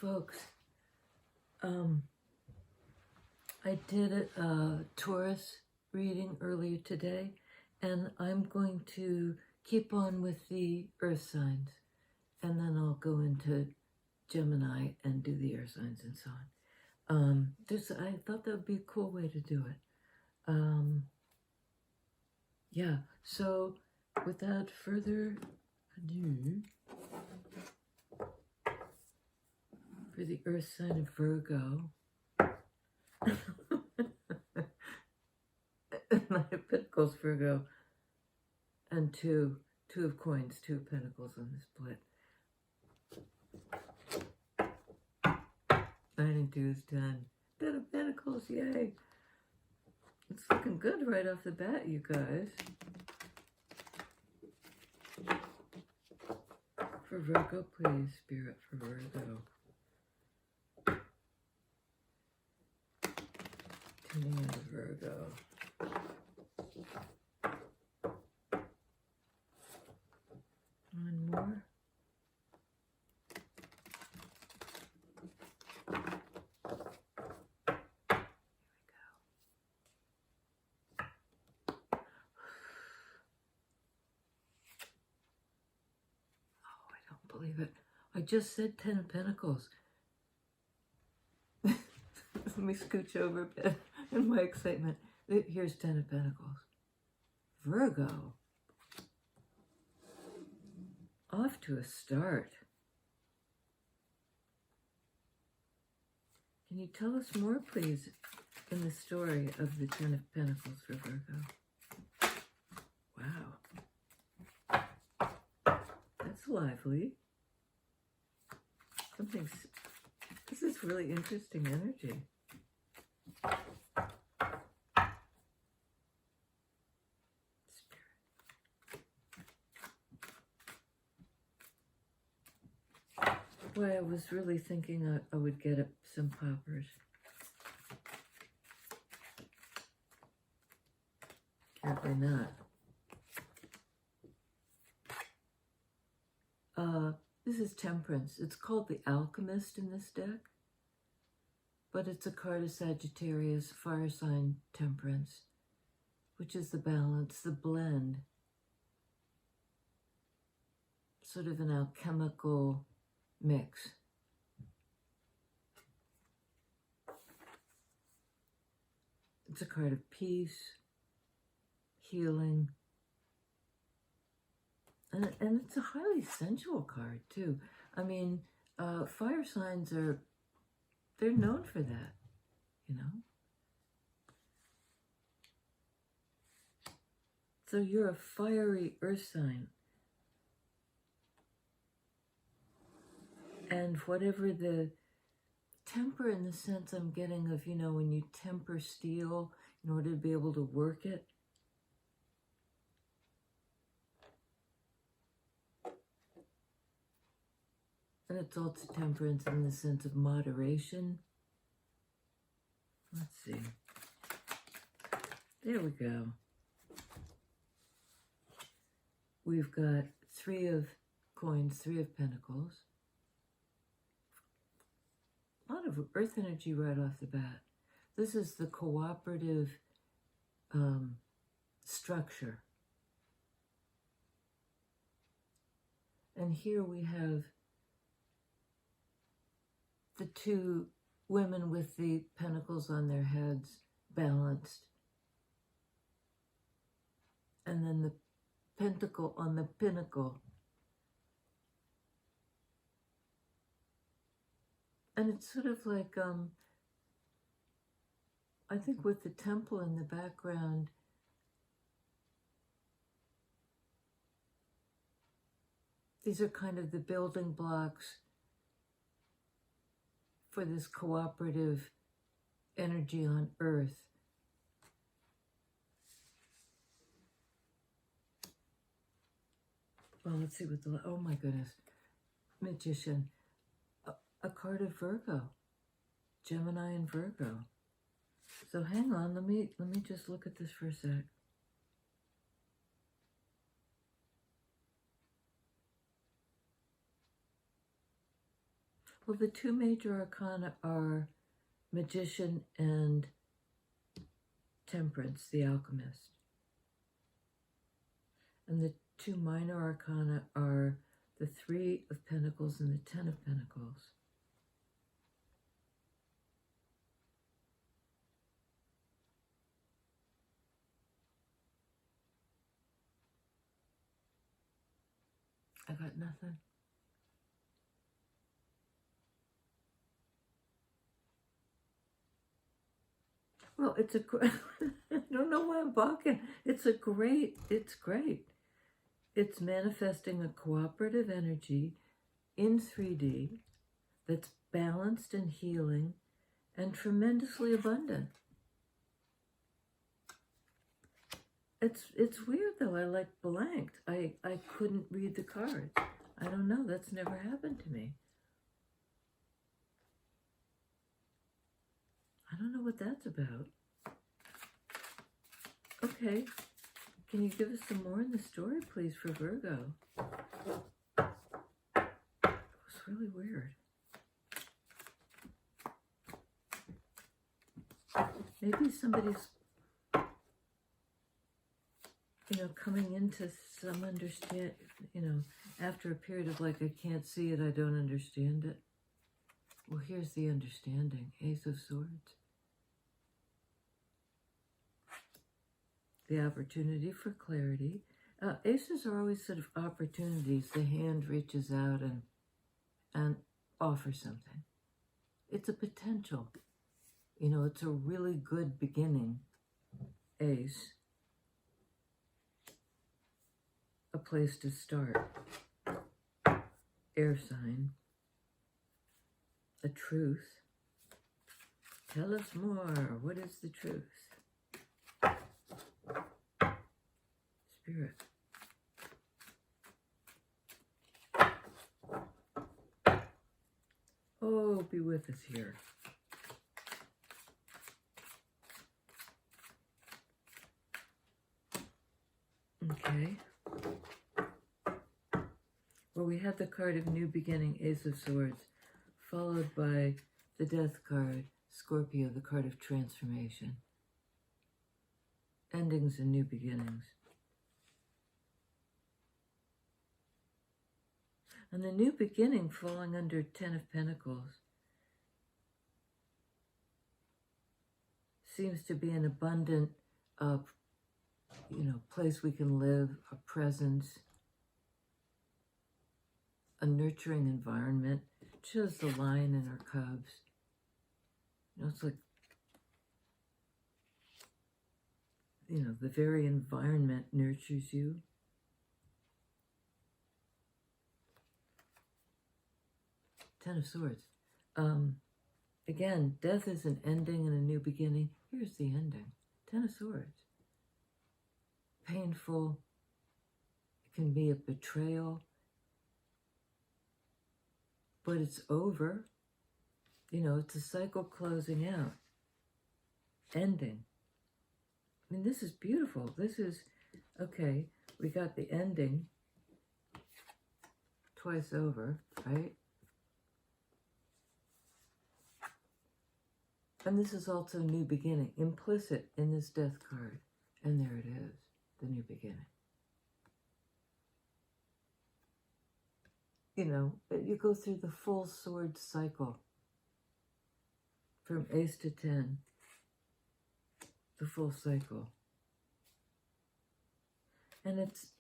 folks, I did a Taurus reading earlier today, and I'm going to keep on with the earth signs, and then I'll go into Gemini and do the air signs and so on. I thought that would be a cool way to do it. Yeah, so without further ado, for the earth sign of Virgo, Knight of Pentacles, Virgo, and two of coins, 2 of Pentacles on the split. 9 and 2 is 10. 10 of Pentacles, yay! It's looking good right off the bat, you guys. For Virgo, please, Spirit, for Virgo. Tuning into Virgo. One more. Believe it. I just said 10 of Pentacles. Let me scooch over a bit in my excitement. Here's 10 of Pentacles. Virgo. Off to a start. Can you tell us more, please, in the story of the 10 of Pentacles for Virgo? Wow. That's lively. This is really interesting energy. Spirit. Boy, I was really thinking I would get some poppers. Apparently not. This is Temperance. It's called the Alchemist in this deck, but it's a card of Sagittarius, fire sign Temperance, which is the balance, the blend, sort of an alchemical mix. It's a card of peace, healing, and it's a highly sensual card, too. I mean, fire signs they're known for that, you know? So you're a fiery earth sign. And whatever the temper, in the sense I'm getting of, you know, when you temper steel in order to be able to work it, and it's also temperance in the sense of moderation. Let's see. There we go. We've got 3 of coins, 3 of pentacles. A lot of earth energy right off the bat. This is the cooperative structure. And here we have the 2 women with the pentacles on their heads, balanced. And then the pentacle on the pinnacle. And it's sort of like, I think with the temple in the background, these are kind of the building blocks for this cooperative energy on Earth. Well, let's see what oh my goodness, Magician, a card of Virgo, Gemini and Virgo. So hang on, let me just look at this for a sec. Well, the two major arcana are Magician and Temperance, the Alchemist. And the two minor arcana are the Three of Pentacles and the Ten of Pentacles. I got nothing. Well, it's a I don't know why I'm balking. It's great. It's manifesting a cooperative energy in 3D that's balanced and healing and tremendously abundant. It's weird though. I like blanked. I couldn't read the cards. I don't know. That's never happened to me. I don't know what that's about. Okay. Can you give us some more in the story, please, for Virgo? It was really weird. Maybe somebody's, coming into some after a period of like, I can't see it, I don't understand it. Well, here's the understanding. Ace of Swords. The opportunity for clarity. Aces are always sort of opportunities. The hand reaches out and offers something. It's a potential. It's a really good beginning. Ace. A place to start. Air sign. A truth. Tell us more. What is the truth? Spirit. Oh, be with us here. Okay. Well, we had the card of New Beginning, Ace of Swords, followed by the Death card, Scorpio, the card of transformation. Endings and new beginnings. And the new beginning falling under Ten of Pentacles seems to be an abundant place we can live, a presence, a nurturing environment. It shows the lion and her cubs. It's like, the very environment nurtures you. Ten of Swords. Again, death is an ending and a new beginning. Here's the ending. Ten of Swords. Painful. It can be a betrayal. But it's over. It's a cycle closing out. Ending. I mean, this is beautiful. This is, okay, we got the ending twice over, right? And this is also new beginning, implicit in this death card. And there it is, the new beginning. You go through the full sword cycle from Ace to 10, the full cycle. And it's,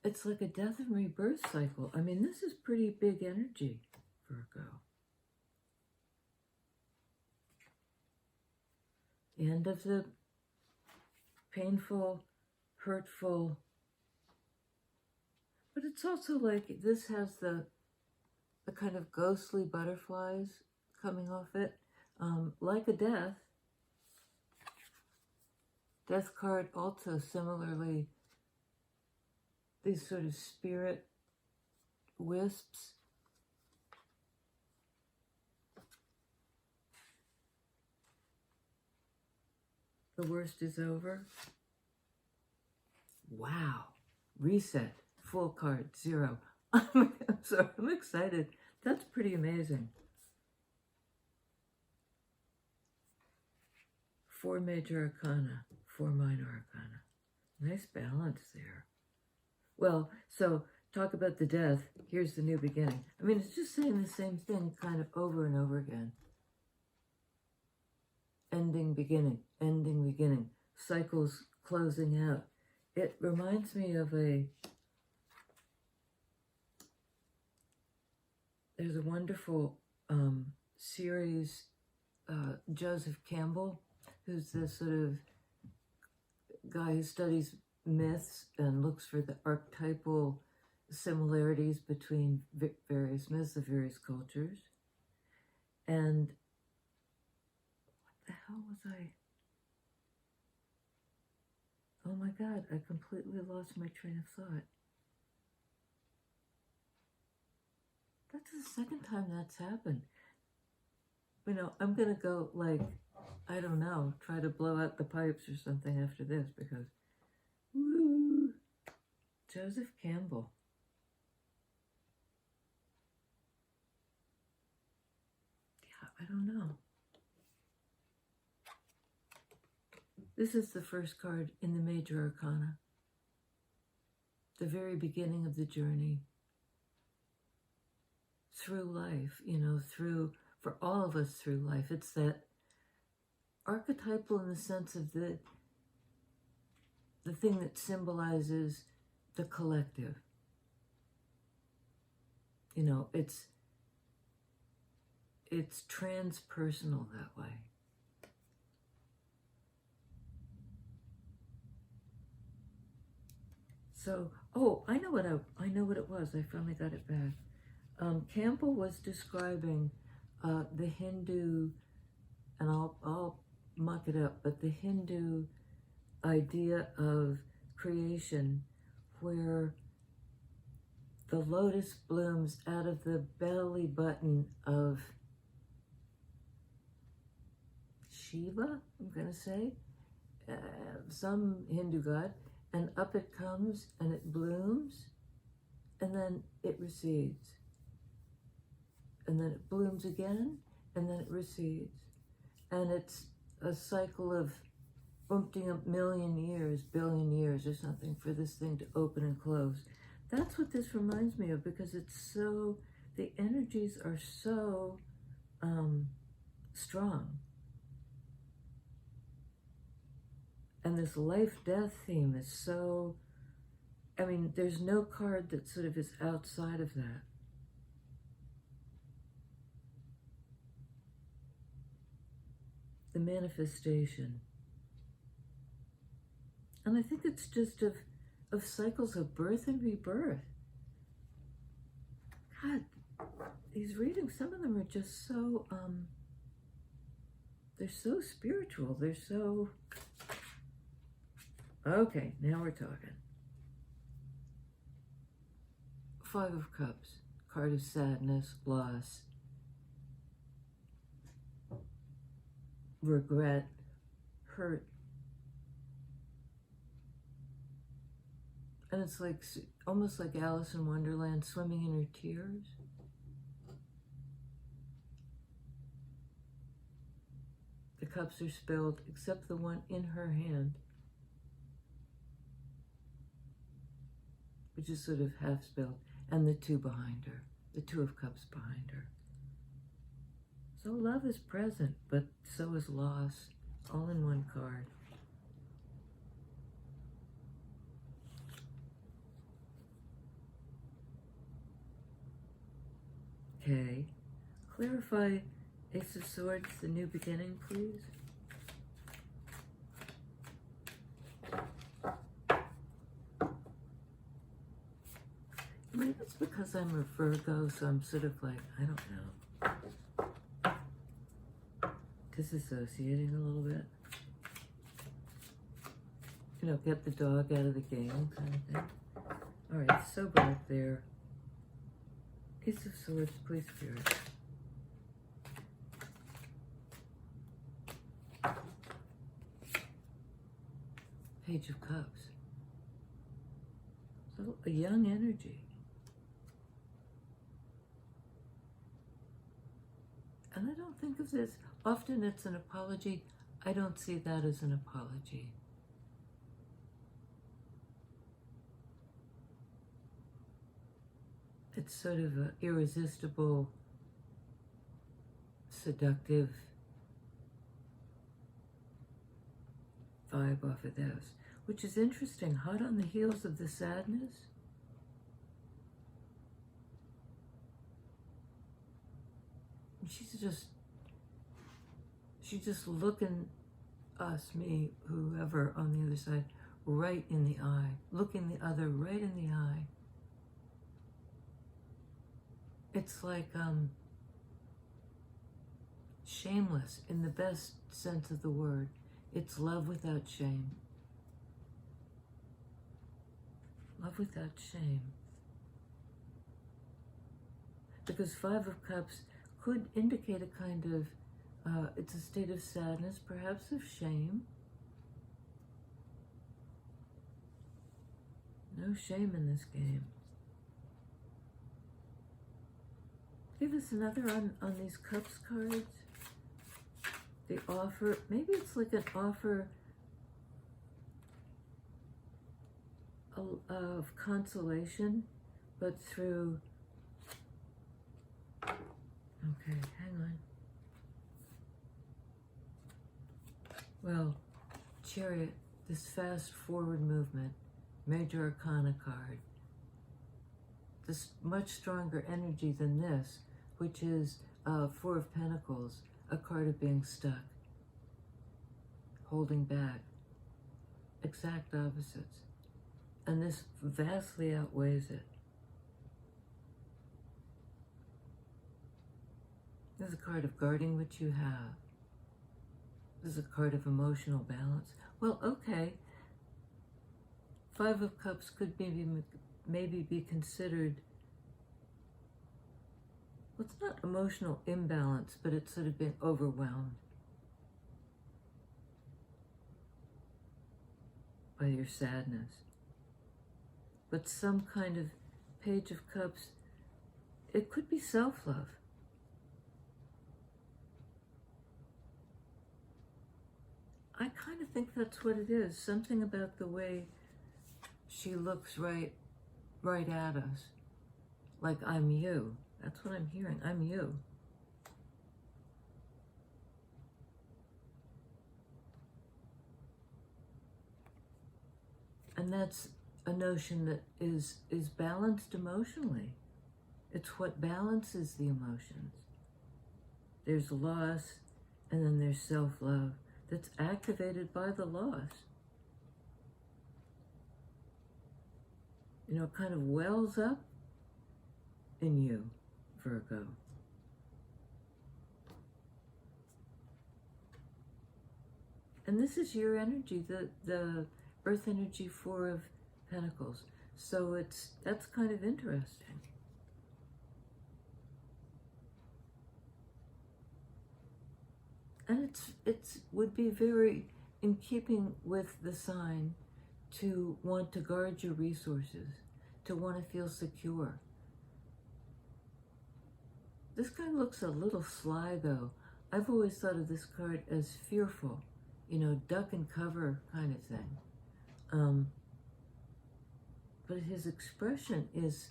it's like a death and rebirth cycle. I mean, this is pretty big energy, Virgo. The end of the painful, hurtful, but it's also like this has the kind of ghostly butterflies coming off it, like a death. Death card also similarly, these sort of spirit wisps. The worst is over. Wow. Reset. Full card. 0. So I'm excited. That's pretty amazing. 4 major arcana, 4 minor arcana. Nice balance there. Well, so talk about the death. Here's the new beginning. I mean, it's just saying the same thing kind of over and over again. Ending, beginning, ending, beginning. Cycles closing out. It reminds me of there's a wonderful series, Joseph Campbell, who's this sort of guy who studies myths and looks for the archetypal similarities between various myths of various cultures. And what the hell was I? Oh my God, I completely lost my train of thought. That's the second time that's happened. You know, I'm going to go like, I don't know, try to blow out the pipes or something after this because, woo, Joseph Campbell. Yeah, I don't know. This is the first card in the major arcana. The very beginning of the journey through life, you know, for all of us through life. It's that archetypal in the sense of the thing that symbolizes the collective. You know, it's transpersonal that way. So, oh, I know what it was. I finally got it back. Campbell was describing the Hindu, and I'll muck it up, but the Hindu idea of creation where the lotus blooms out of the belly button of Shiva, I'm going to say, some Hindu god, and up it comes and it blooms and then it recedes. And then it blooms again and then it recedes. And it's a cycle of umpteen up million years, billion years or something for this thing to open and close. That's what this reminds me of because it's so, the energies are so strong. And this life-death theme is so, I mean, there's no card that sort of is outside of that. The manifestation. And I think it's just of cycles of birth and rebirth. God, these readings, some of them are just so, they're so spiritual. They're so, okay, now we're talking. 5 of Cups, card of sadness, loss, regret, hurt. And it's like, almost like Alice in Wonderland, swimming in her tears. The cups are spilled, except the one in her hand, which is sort of half spilled, and the 2 behind her, the 2 of Cups behind her. So love is present, but so is loss, all in one card. Okay, clarify Ace of Swords, the new beginning, please. Maybe it's because I'm a Virgo, so I'm sort of like, I don't know, disassociating a little bit. You know, get the dog out of the game kind of thing. All right, sober up there. Ace of Swords, please, Spirit. Page of Cups. So a young energy. And I don't think of this, often it's an apology. I don't see that as an apology. It's sort of an irresistible, seductive vibe off of this, which is interesting, hot on the heels of the sadness. She's just looking us, me, whoever on the other side, right in the eye, looking the other right in the eye. It's like shameless in the best sense of the word. It's love without shame. Love without shame. Because Five of Cups could indicate a kind of, it's a state of sadness, perhaps of shame. No shame in this game. Give us another on these Cups cards. The offer, maybe it's like an offer of consolation, but through, okay, hang on. Well, Chariot, this fast forward movement, Major Arcana card, this much stronger energy than this, which is Four of Pentacles, a card of being stuck, holding back, exact opposites. And this vastly outweighs it. This is a card of guarding what you have. This is a card of emotional balance. Well, okay. Five of Cups could maybe be considered, well, it's not emotional imbalance, but it's sort of being overwhelmed by your sadness. But some kind of Page of Cups, it could be self-love. I kind of think that's what it is. Something about the way she looks right at us. Like, I'm you. That's what I'm hearing. I'm you. And that's a notion that is balanced emotionally. It's what balances the emotions. There's loss, and then there's self-love that's activated by the loss. You know, it kind of wells up in you, Virgo. And this is your energy, the Earth energy, Four of Pentacles. So that's kind of interesting. And it would be very in keeping with the sign to want to guard your resources, to want to feel secure. This guy looks a little sly, though. I've always thought of this card as fearful, you know, duck and cover kind of thing. But his expression is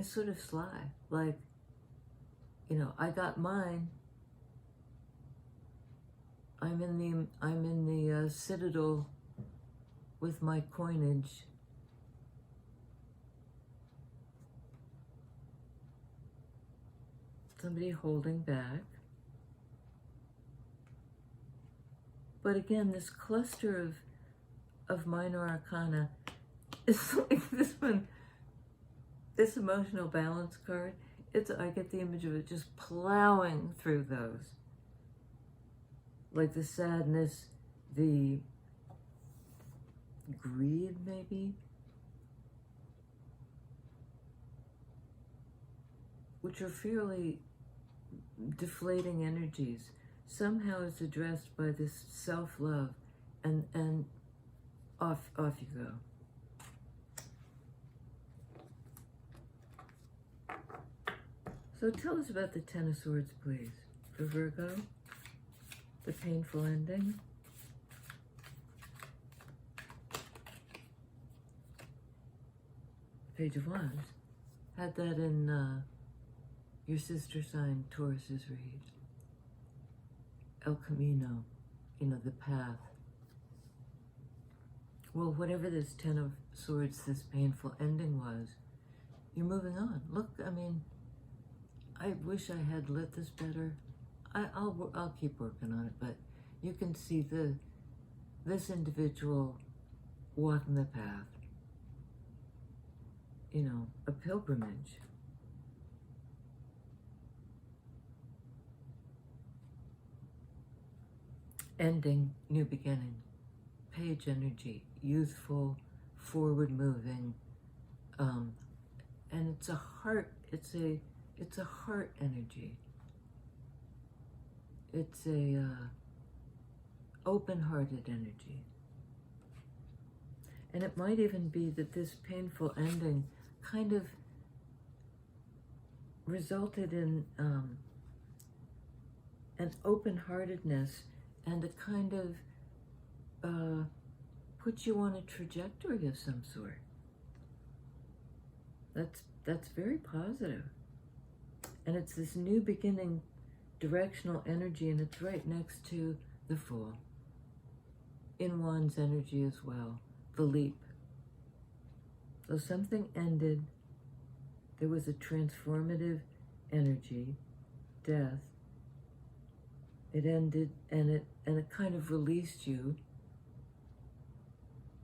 sort of sly, like, you know, I got mine. I'm in the citadel with my coinage. Somebody holding back. But again, this cluster of minor arcana is like this one, this emotional balance card. I get the image of it just plowing through those. Like the sadness, the greed, maybe, which are fairly deflating energies, somehow is addressed by this self-love, and off you go. So tell us about the Ten of Swords, please, for Virgo, the painful ending. Page of Wands. Had that in your sister sign, Taurus's read. El Camino, you know, the path. Well, whatever this Ten of Swords, this painful ending was, you're moving on. Look, I mean, I wish I had lit this better. I'll keep working on it, but you can see this individual walking the path. You know, a pilgrimage. Ending, new beginning. Page energy, youthful, forward-moving, and it's a heart. It's a heart energy. It's a open-hearted energy, and it might even be that this painful ending kind of resulted in an open-heartedness and a kind of put you on a trajectory of some sort. That's very positive. And it's this new beginning directional energy, and it's right next to the Fool. In Wands energy as well, the leap. So something ended, there was a transformative energy, death. It ended, and it kind of released you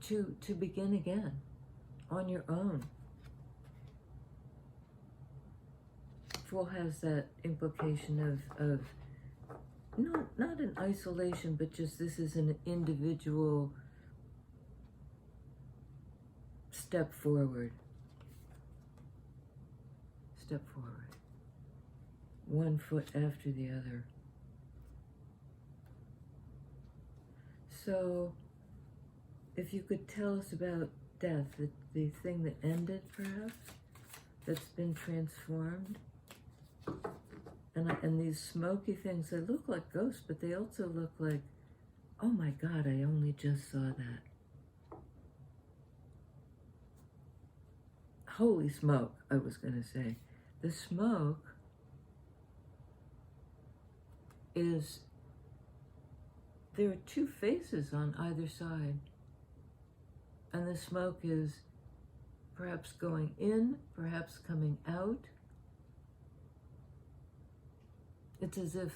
to begin again on your own. Fool has that implication of not an isolation, but just this is an individual step forward. Step forward. One foot after the other. So, if you could tell us about death, the thing that ended, perhaps, that's been transformed. And these smoky things, they look like ghosts, but they also look like, oh my God, I only just saw that. Holy smoke, I was going to say. The smoke is, there are two faces on either side. And the smoke is perhaps going in, perhaps coming out. It's as if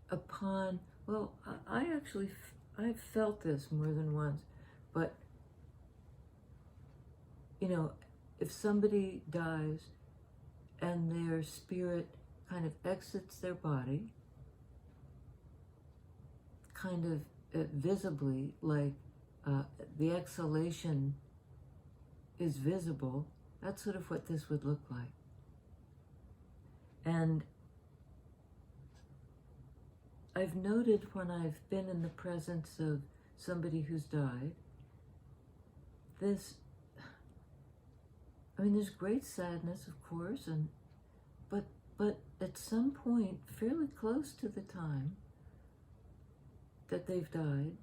upon, well, I've felt this more than once, but, you know, if somebody dies and their spirit kind of exits their body, kind of visibly, like the exhalation is visible, that's sort of what this would look like. And I've noted when I've been in the presence of somebody who's died, there's great sadness, of course, but at some point, fairly close to the time that they've died,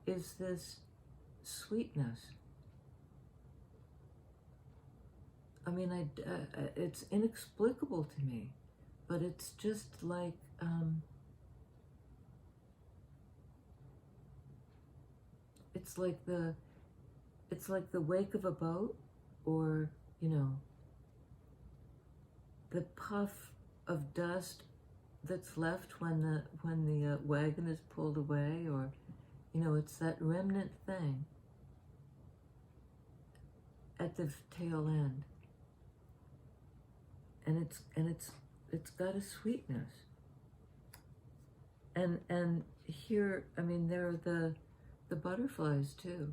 is this sweetness. I mean, it's inexplicable to me, but it's just like, it's like the wake of a boat, or, you know, the puff of dust that's left when the wagon is pulled away, or, you know, it's that remnant thing at the tail end, and it's got a sweetness. And here, I mean, there are the butterflies too,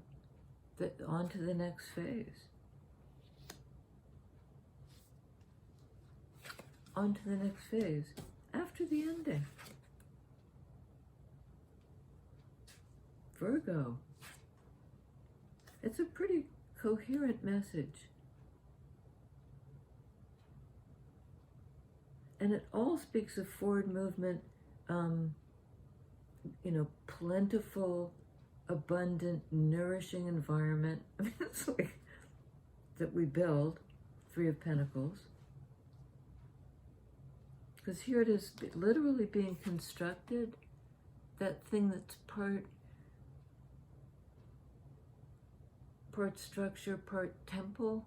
that on to the next phase. On to the next phase after the ending. Virgo. It's a pretty coherent message. And it all speaks of forward movement, you know, plentiful, abundant, nourishing environment. I mean, it's like that we build, Three of Pentacles. Because here it is literally being constructed, that thing that's part structure, part temple,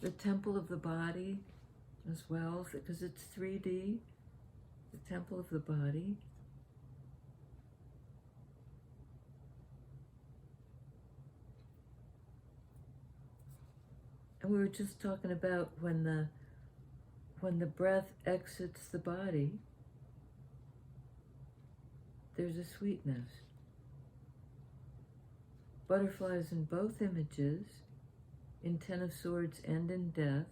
the temple of the body as well, because it's 3D, the temple of the body. And we were just talking about when the breath exits the body, there's a sweetness. Butterflies in both images, in Ten of Swords and in Death.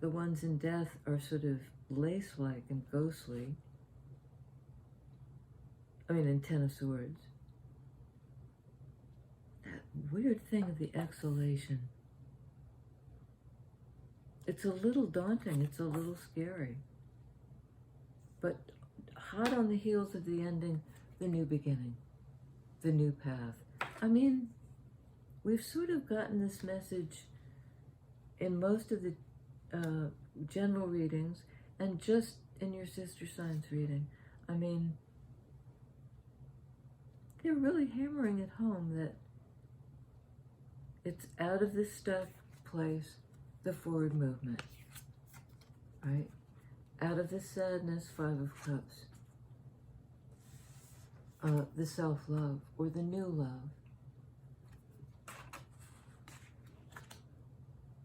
The ones in Death are sort of lace-like and ghostly. I mean, in Ten of Swords. That weird thing of the exhalation. It's a little daunting, it's a little scary. But hot on the heels of the ending, the new beginning, the new path. I mean, we've sort of gotten this message in most of the general readings and just in your sister signs reading. I mean, they're really hammering it home that it's out of this stuck place, the forward movement, right? Out of the sadness, Five of Cups. The self-love or the new love.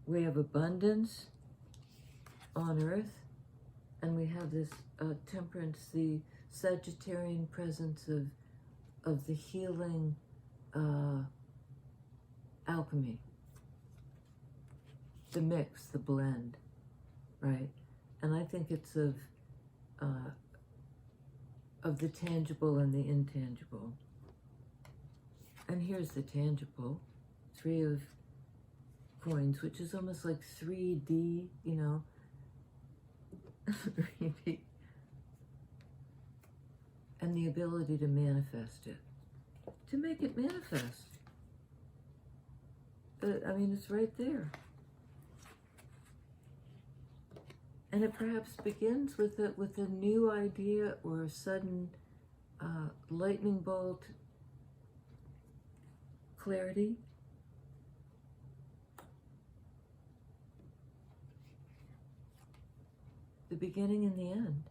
We have abundance on earth, and we have this temperance, the Sagittarian presence of the healing alchemy, the mix, the blend, right? And I think it's of the tangible and the intangible. And here's the tangible, Three of Coins, which is almost like 3D, you know. And the ability to manifest it, to make it manifest. I mean, it's right there. And it perhaps begins with a new idea or a sudden lightning bolt clarity. The beginning and the end.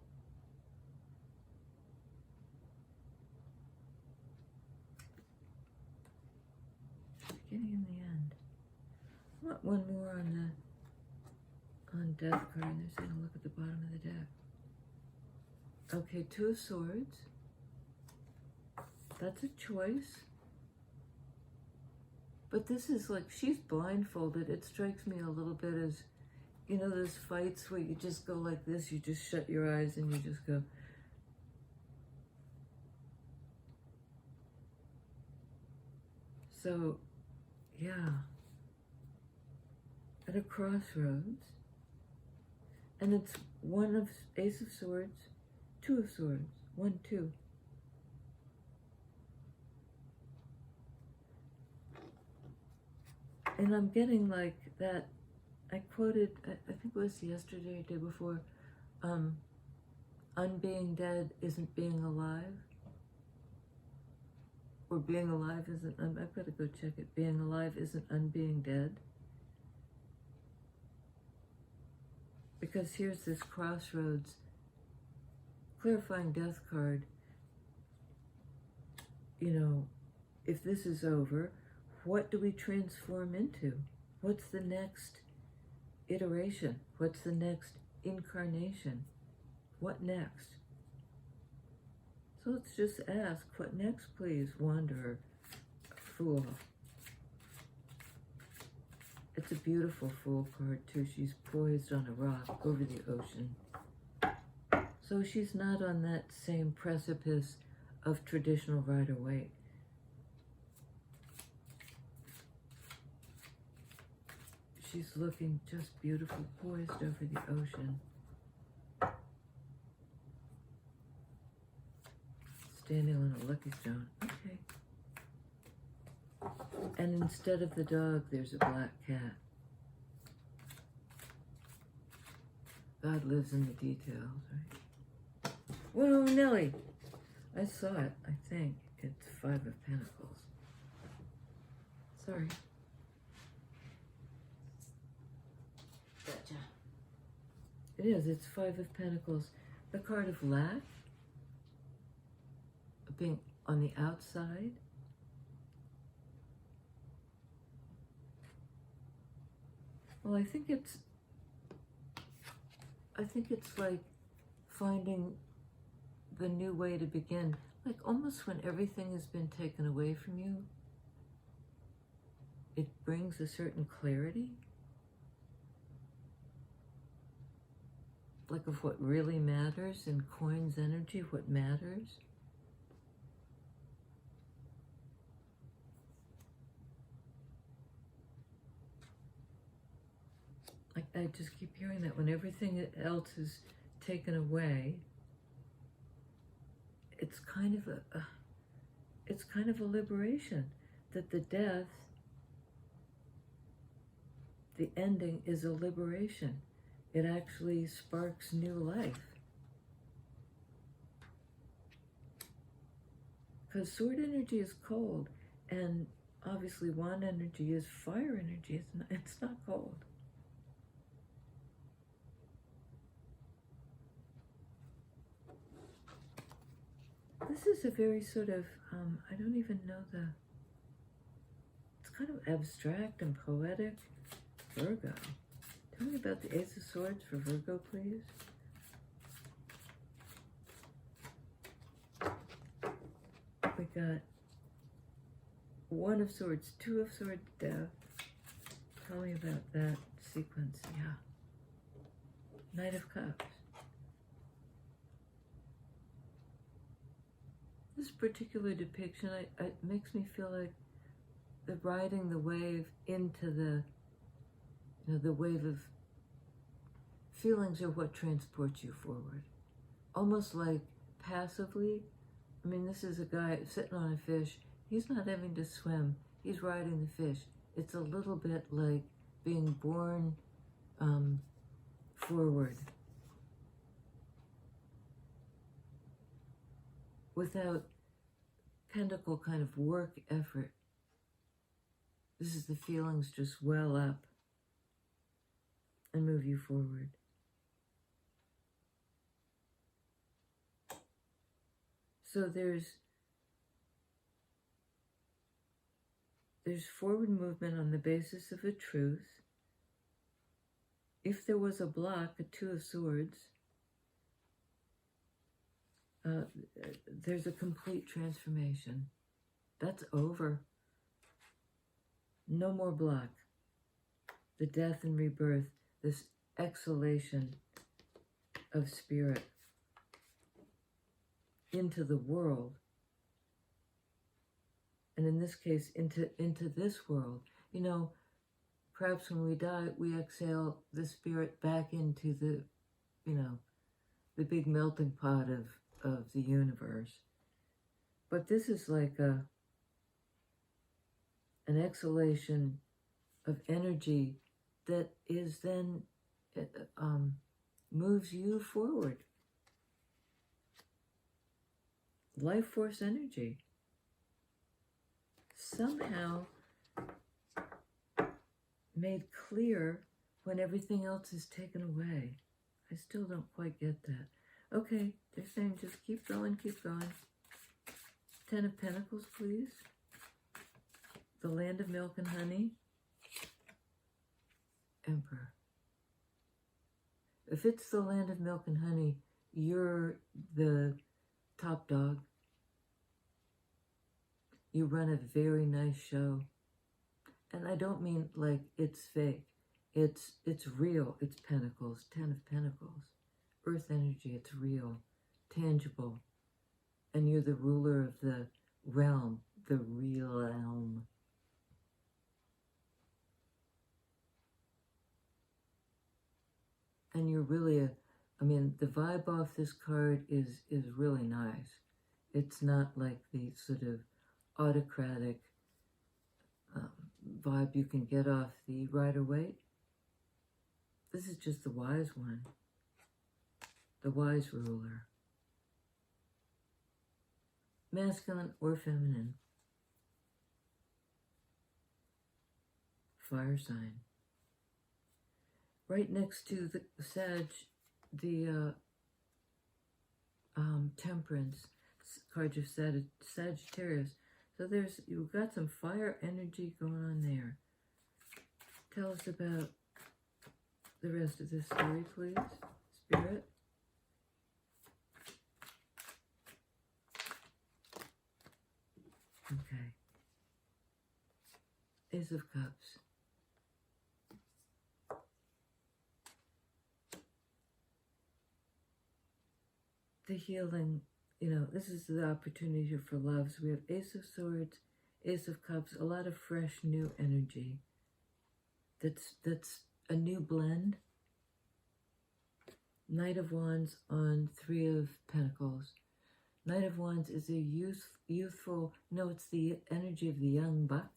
Beginning and the end. I want one more on Death card, and they're saying look at the bottom of the deck. Okay, Two of Swords. That's a choice. But this is like, she's blindfolded. It strikes me a little bit as, you know, those fights where you just go like this, you just shut your eyes and you just go. So, yeah. At a crossroads. And it's one of Ace of Swords, Two of Swords, 1, 2. And I'm getting like that, I quoted, I think it was yesterday or day before, unbeing dead isn't being alive. Or being alive isn't, I've got to go check it. Being alive isn't unbeing dead. Because here's this crossroads, clarifying death card. You know, if this is over, what do we transform into? What's the next iteration? What's the next incarnation? What next? So let's just ask, what next, please, Wanderer, Fool. It's a beautiful Fool card, too. She's poised on a rock over the ocean. So she's not on that same precipice of traditional Rider-Waite. she's looking just beautiful, poised over the ocean. Standing on a lucky stone. Okay. And instead of the dog, there's a black cat. God lives in the details, right? Whoa, Nelly! I saw it, I think. It's 5 of Pentacles. Sorry. Gotcha. It is, it's 5 of Pentacles. The card of lack, being on the outside. Well, I think it's like finding the new way to begin. Like almost when everything has been taken away from you, it brings a certain clarity. Like of what really matters in coins energy, what matters. I just keep hearing that when everything else is taken away, it's kind of a liberation. That the death, the ending is a liberation. It actually sparks new life. Because sword energy is cold, and obviously wand energy is fire energy. It's not cold. This is a very sort of, I don't even know it's kind of abstract and poetic. Virgo. Tell me about the Ace of Swords for Virgo, please. We got 1 of Swords, 2 of Swords, Death. Tell me about that sequence, yeah. Knight of Cups. This particular depiction, it makes me feel like they're riding the wave into the, the wave of feelings are what transports you forward. Almost like passively. I mean, this is a guy sitting on a fish. He's not having to swim. He's riding the fish. It's a little bit like being born forward. Without pentacle kind of work effort. This is the feelings just well up and move you forward. So there's forward movement on the basis of a truth. If there was a block, a 2 of Swords, there's a complete transformation. That's over. No more block. The death and rebirth, this exhalation of spirit into the world. And in this case, into this world. You know, perhaps when we die, we exhale the spirit back into the, the big melting pot of the universe. But this is like an exhalation of energy that is then moves you forward. Life force energy. Somehow made clear when everything else is taken away. I still don't quite get that. Okay, they're saying just keep going, keep going. 10 of Pentacles, please. The land of milk and honey. Emperor. If it's the land of milk and honey, you're the top dog. You run a very nice show. And I don't mean like it's fake. It's real. It's Pentacles, 10 of Pentacles. Earth energy, it's real, tangible. And you're the ruler of the realm, the real realm. and you're really the vibe off this card is really nice. It's not like the sort of autocratic vibe you can get off the Rider-Waite. This is just the wise one, the wise ruler. Masculine or feminine. Fire sign. Right next to the Sag, the Temperance card of Sagittarius. So you've got some fire energy going on there. Tell us about the rest of this story, please, Spirit. Okay. Ace of Cups. The healing, this is the opportunity for love. So we have Ace of Swords, Ace of Cups, a lot of fresh, new energy. That's a new blend. Knight of Wands on Three of Pentacles. Knight of Wands is a youthful, it's the energy of the young buck.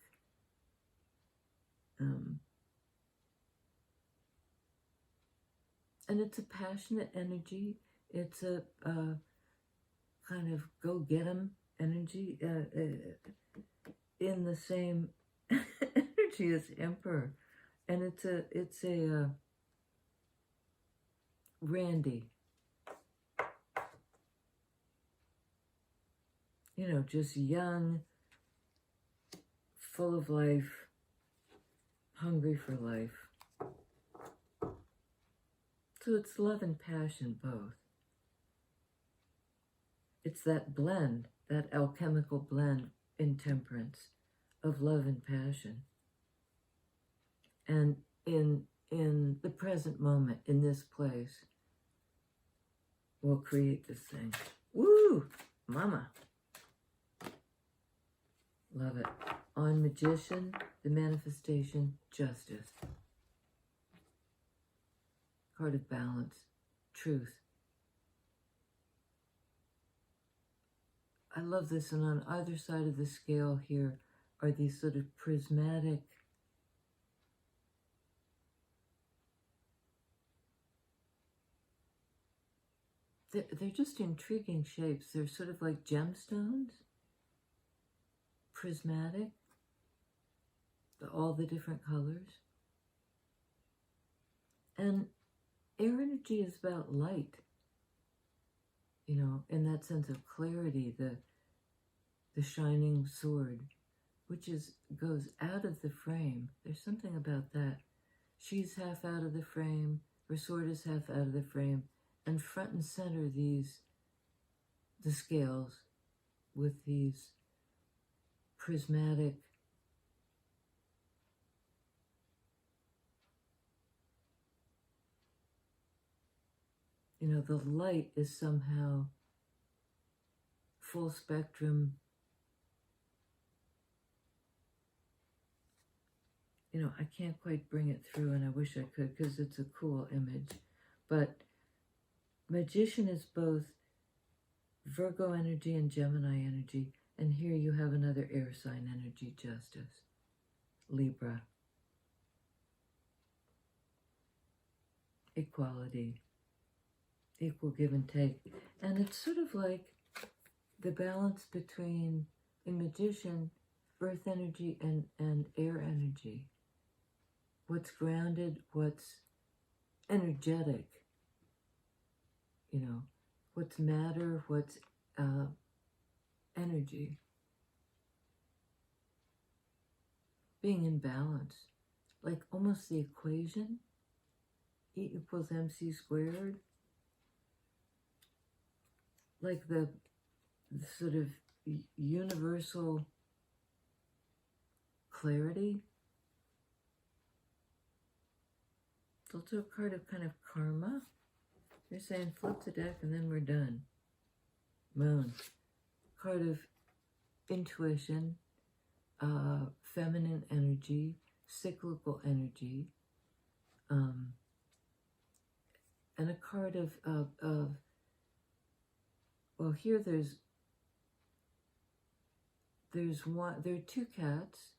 And it's a passionate energy. It's a kind of go-get-em energy in the same energy as Emperor. And it's a Randy. Just young, full of life, hungry for life. So it's love and passion, both. It's that blend, that alchemical blend in Temperance of love and passion. And in the present moment, in this place, we'll create this thing. Woo! Mama! Love it. On Magician, the manifestation, Justice. Card of Balance, Truth. I love this, and on either side of the scale here are these sort of prismatic they're just intriguing shapes. They're sort of like gemstones. Prismatic, all the different colors. And air energy is about light, in that sense of clarity, the shining sword, which goes out of the frame. There's something about that. She's half out of the frame, her sword is half out of the frame, and front and center the scales with these prismatic the light is somehow full spectrum. I can't quite bring it through, and I wish I could, because it's a cool image. But Magician is both Virgo energy and Gemini energy. And here you have another air sign energy, Justice. Libra. Equality. Equal give and take. And it's sort of like the balance between a Magician, earth energy, and air energy. What's grounded, what's energetic. What's matter, what's energy. Being in balance. Like almost the equation. E equals MC squared. Like the sort of universal clarity. It's also a card of kind of karma. You're saying flip the deck and then we're done. Moon. Card of intuition, feminine energy, cyclical energy, and a card of well, here there's one, there are two cats.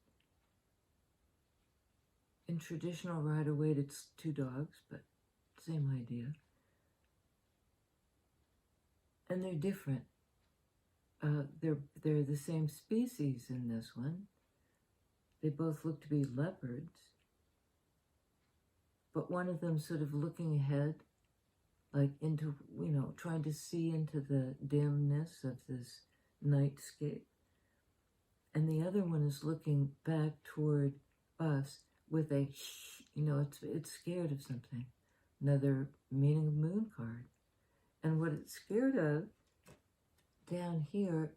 In traditional Rider-Waite, it's two dogs, but same idea. And they're different. They're the same species in this one. They both look to be leopards, but one of them sort of looking ahead, like into, trying to see into the dimness of this nightscape. And the other one is looking back toward us with a, it's scared of something. Another meaning of moon card. And what it's scared of down here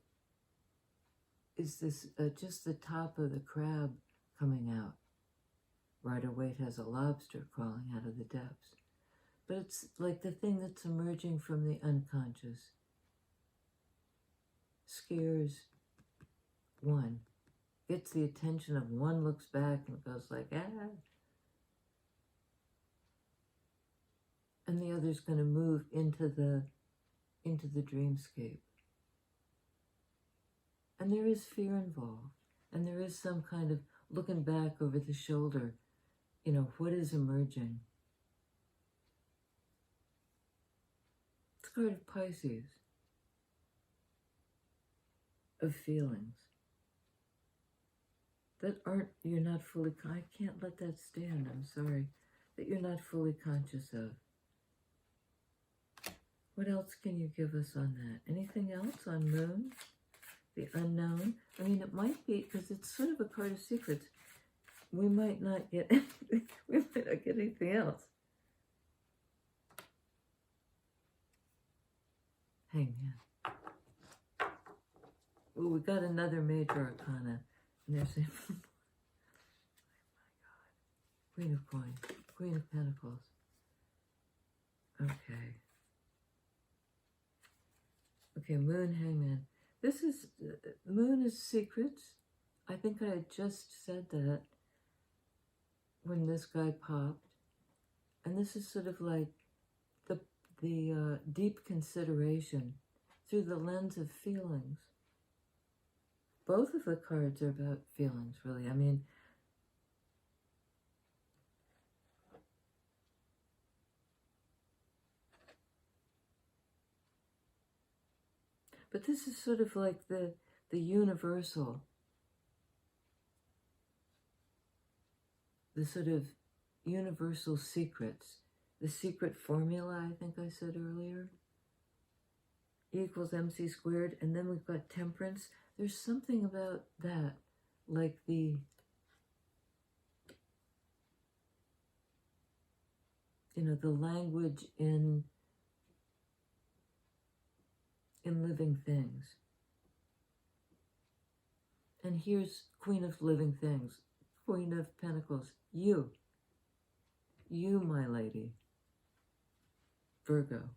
is this, just the top of the crab coming out. Rider-Waite has a lobster crawling out of the depths. But it's like the thing that's emerging from the unconscious. Scares one. Gets the attention of one, looks back and goes like, ah. And the other's going to move into the dreamscape. And there is fear involved. And there is some kind of looking back over the shoulder. What is emerging? It's a card of Pisces. Of feelings. That you're not fully, I can't let that stand, I'm sorry. That you're not fully conscious of. What else can you give us on that? Anything else on moon? The unknown? I mean, it might be, because it's sort of a card of secrets. We might not get anything, we might not get anything else. Hangman. Oh, we got another major arcana. And they're saying, oh my God. Queen of Coins, Queen of Pentacles. Okay. Okay, Moon, Hangman. This is, Moon is secrets. I think I had just said that when this guy popped. And this is sort of like the deep consideration through the lens of feelings. Both of the cards are about feelings, really. I mean, but this is sort of like the universal, the sort of universal secrets, the secret formula, I think I said earlier. E equals MC squared, and then we've got temperance. There's something about that, like the, the language in living things. And here's Queen of Living Things, Queen of Pentacles, you, my lady, Virgo.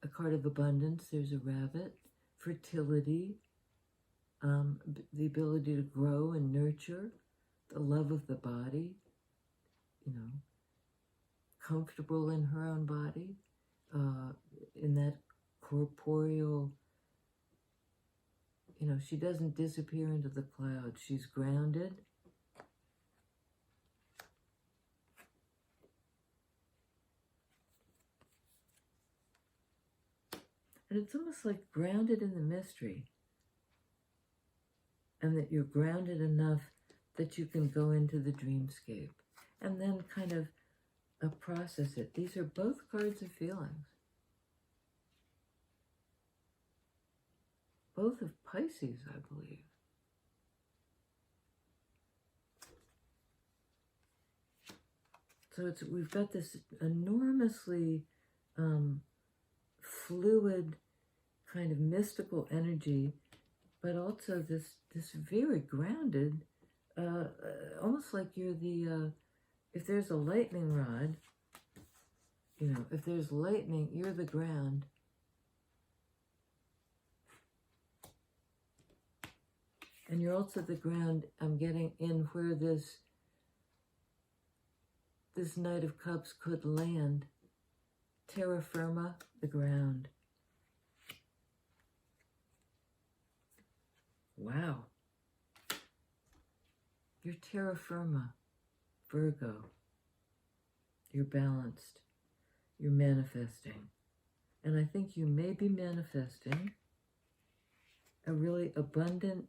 A card of abundance, there's a rabbit, fertility, the ability to grow and nurture, the love of the body, comfortable in her own body, in that corporeal, she doesn't disappear into the clouds. She's grounded. And it's almost like grounded in the mystery. And that you're grounded enough that you can go into the dreamscape. And then kind of process it. These are both cards of feelings. Both of Pisces, I believe. So we've got this enormously fluid kind of mystical energy, but also this very grounded, almost like you're the, if there's a lightning rod, if there's lightning, you're the ground. And you're also the ground, I'm getting in where this this Knight of Cups could land terra firma, the ground. Wow. You're terra firma, Virgo. You're balanced. You're manifesting. And I think you may be manifesting a really abundant,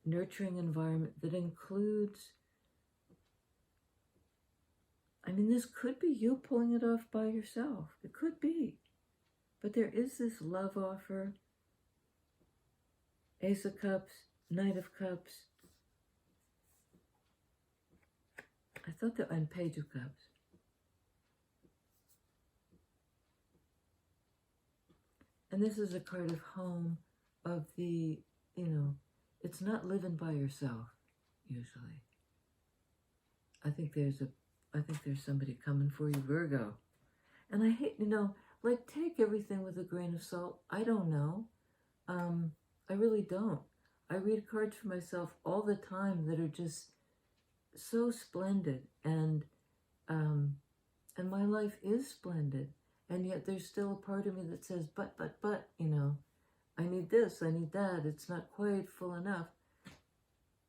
nurturing environment that includes, I mean, this could be you pulling it off by yourself. It could be. But there is this love offer, Ace of Cups, Knight of Cups. I thought that, and Page of Cups. And this is a card of home, of the, you know, it's not living by yourself, usually. I think there's somebody coming for you, Virgo. And I hate, you know, like, take everything with a grain of salt. I don't know. I really don't. I read cards for myself all the time that are just so splendid, and my life is splendid. And yet there's still a part of me that says, but, you know, I need this, I need that, it's not quite full enough.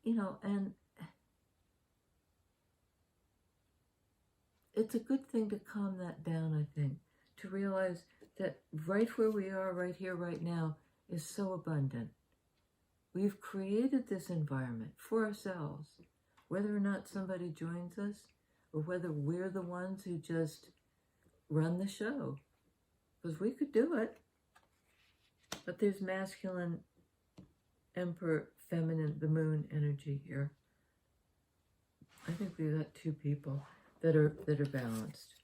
You know, and it's a good thing to calm that down, I think, to realize that right where we are, right here, right now, is so abundant. We've created this environment for ourselves, whether or not somebody joins us, or whether we're the ones who just run the show, because we could do it. But there's masculine, emperor, feminine, the moon energy here. I think we've got two people that are balanced.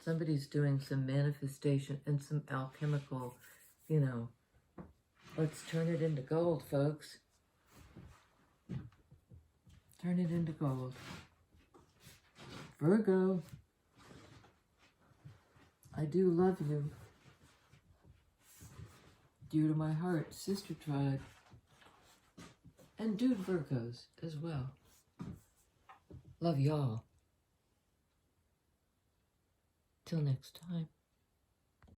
Somebody's doing some manifestation and some alchemical, you know, let's turn it into gold, folks. Turn it into gold. Virgo, I do love you. Dear to my heart, sister tribe. And dude Virgos as well. Love y'all. Till next time.